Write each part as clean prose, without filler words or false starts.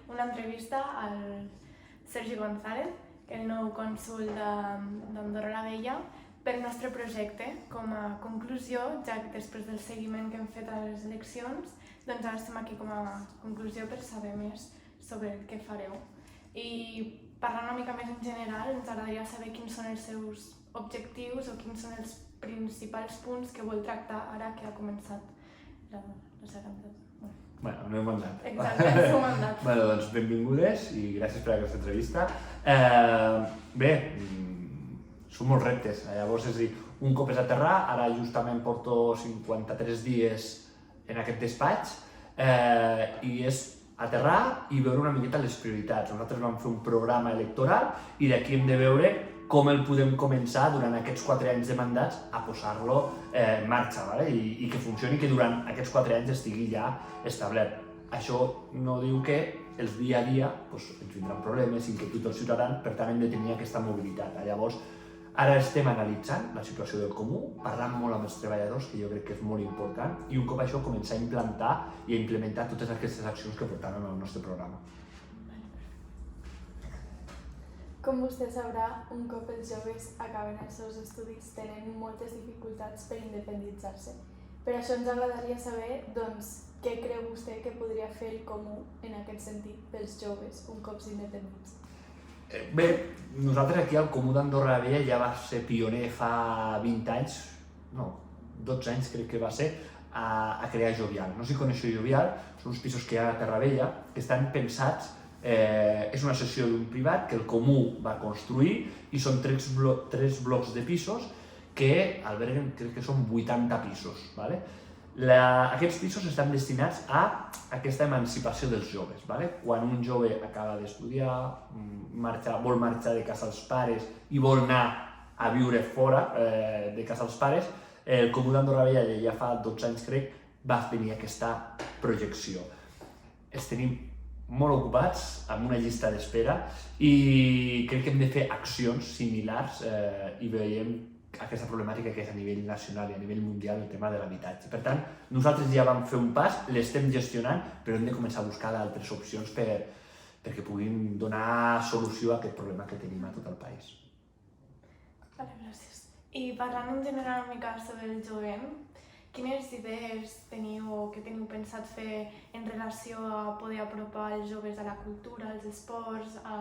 una entrevista al Sergi González, que és el nou cònsol d'Andorra la Vella, pel nostre projecte. Com a conclusió, ja que després del seguiment que hem fet a les eleccions, doncs ara estem aquí com a conclusió per saber més sobre el que fareu. I parlant una mica més en general, ens agradaria saber quins són els seus objectius o quins són els principals punts que vol tractar ara que ha començat la seva candidatura. Bueno, el meu mandat. Exacte, el seu mandat. Bueno, doncs benvingudes i gràcies per aquesta entrevista. Bé, són molts reptes. Llavors, és a dir, un cop és aterrar, ara justament porto 53 dies en aquest despatx, i és aterrar i veure una miqueta les prioritats. Nosaltres vam fer un programa electoral i d'aquí hem de veure com el podem començar durant aquests 4 anys de mandats a posar-lo en marxa, ¿vale? I que funcioni, que durant aquests 4 anys estigui ja establert. Això no diu que els dia a dia ens vindran problemes, inquietuds dels ciutadans, per tant hem de tenir aquesta mobilitat. Llavors, ara estem analitzant la situació del comú, parlant molt amb els treballadors, que jo crec que és molt important, i un cop això començar a implantar i a implementar totes aquestes accions que portaran al nostre programa. Com vostè sabrà, un cop els joves acaben els seus estudis tenen moltes dificultats per independitzar-se. Per això ens agradaria saber, doncs, què creu vostè que podria fer el comú en aquest sentit pels joves un cop s'independitzen? Bé, nosaltres aquí al Comú d'Andorra la Vella ja va ser pioner fa 20 anys, no, 12 anys crec que va ser, a crear Jovial. No sé si coneixeu Jovial, són uns pisos que hi ha a Terra Vella, que estan pensats, és una cessió d'un privat que el Comú va construir i són 3 blocs de pisos que alberguen, crec que són 80 pisos. ¿Vale? Aquests pisos estan destinats a aquesta emancipació dels joves. ¿Vale? Quan un jove acaba d'estudiar, vol marxar de casa dels pares i vol anar a viure fora de casa dels pares, el Comú d'Andorra la Vella ja fa 12 anys, crec, va tenir aquesta projecció. Els tenim molt ocupats, amb una llista d'espera, i crec que hem de fer accions similars i veiem aquesta problemàtica que és a nivell nacional i a nivell mundial el tema de l'habitatge. Per tant, nosaltres ja vam fer un pas, l'estem gestionant, però hem de començar a buscar d'altres opcions perquè puguin donar solució a aquest problema que tenim a tot el país. Vale, gràcies. I parlant en general una mica sobre el jovent, quines idees teniu o què teniu pensat fer en relació a poder apropar els joves a la cultura, als esports, a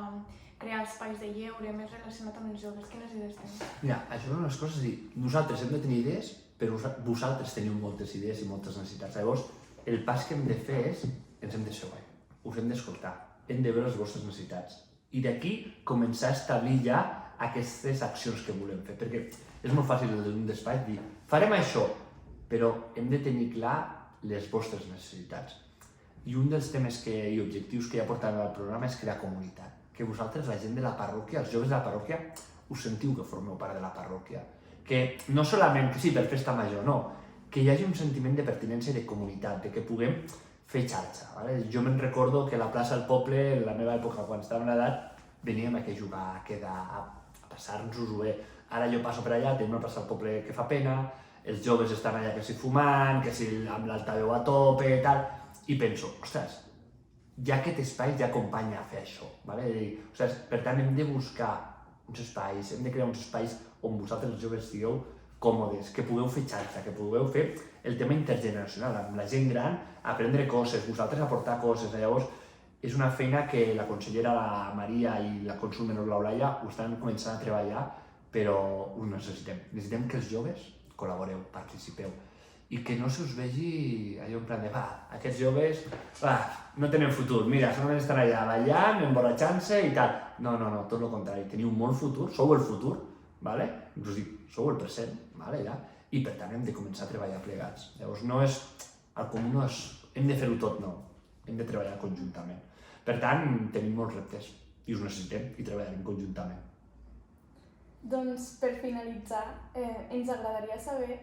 crear espais de lleure més relacionat amb els joves? Quines idees teniu? Mira, això són unes coses, nosaltres hem de tenir idees, però vosaltres teniu moltes idees i moltes necessitats. Llavors, el pas que hem de fer és, ens hem de seguir, us hem d'escoltar, hem de veure les vostres necessitats. I d'aquí començar a establir ja aquestes accions que volem fer, perquè és molt fàcil des d'un despatx dir, farem això, però hem de tenir clar les vostres necessitats. I un dels temes i objectius que ja portàvem al programa és crear comunitat. Que vosaltres, la gent de la parròquia, els joves de la parròquia, us sentiu que formeu part de la parròquia. Que no solament que sí, per festa major, no. Que hi hagi un sentiment de pertinença i de comunitat, de que puguem fer xarxa. ¿Vale? Jo me'n recordo que a la plaça del poble, en la meva època, quan estàvem a l'edat, veníem aquí a jugar, a quedar, a passar-nos-ho bé. Ara jo passo per allà, tenim una plaça del poble que fa pena, els joves estan allà que si fumant, que si amb l'altaveu a tope i tal, i penso, ostres, ja aquest espai ja acompanya a fer això, ¿vale? Ostres, per tant hem de buscar uns espais, hem de crear uns espais on vosaltres els joves estigueu còmodes, que pugueu fer xarxa, que pugueu fer el tema intergeneracional, amb la gent gran, aprendre coses, vosaltres aportar coses. Llavors, és una feina que la consellera la Maria i la cònsol menor l'Eulàlia ho estan començant a treballar, però ho necessitem. Necessitem que els joves col·laboreu, participeu, i que no se us vegi allò en plan de aquests joves no tenen futur, mira, solament estan allà ballant, emborratxant-se i tal. No, tot el contrari, teniu molt futur, sou el futur, inclús dic, sou el present, i per tant hem de començar a treballar plegats. Llavors, el comú no és, hem de fer-ho tot, no, hem de treballar conjuntament. Per tant, tenim molts reptes i us necessitem i treballarem conjuntament. Doncs, per finalitzar, ens agradaria saber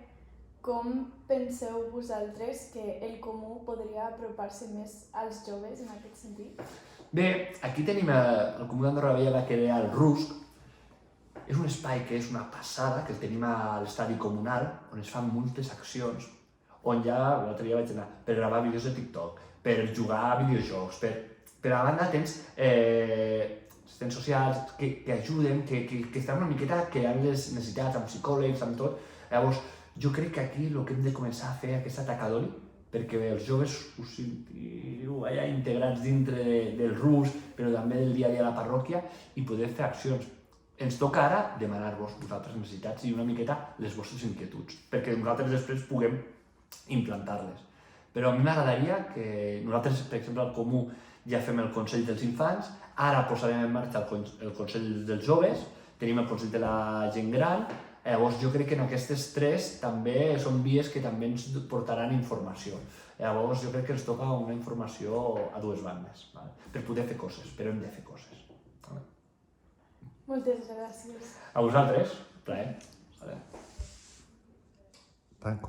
com penseu vosaltres que el comú podria apropar-se més als joves en aquest sentit? Bé, aquí tenim el Comú d'Andorra la Vella va crear el RUSC. És un espai que és una passada, que el tenim a l'estadi comunal, on es fan moltes accions, on ja, l'altre dia vaig anar per gravar vídeos de TikTok, per jugar a videojocs, per a banda tens assistents socials que ajuden, que estan una miqueta creant les necessitats amb psicòlegs, amb tot. Llavors, jo crec que aquí el que hem de començar a fer aquest atacadori, perquè els joves us sentiu allà integrats dintre del RUS, però també del dia a dia a la parròquia, i poder fer accions. Ens toca ara demanar-vos vosaltres necessitats i una miqueta les vostres inquietuds, perquè nosaltres després puguem implantar-les. Però a mi m'agradaria que nosaltres, per exemple, al Comú ja fem el Consell dels Infants, ara posarem en marxa el Consell dels Joves, tenim el Consell de la Gent Gran. Llavors jo crec que en aquestes tres també són vies que també ens portaran informació. Llavors jo crec que ens toca una informació a dues bandes, ¿vale? Per poder fer coses, però hem de fer coses. ¿Vale? Moltes gràcies. A vosaltres, plaer. Vale.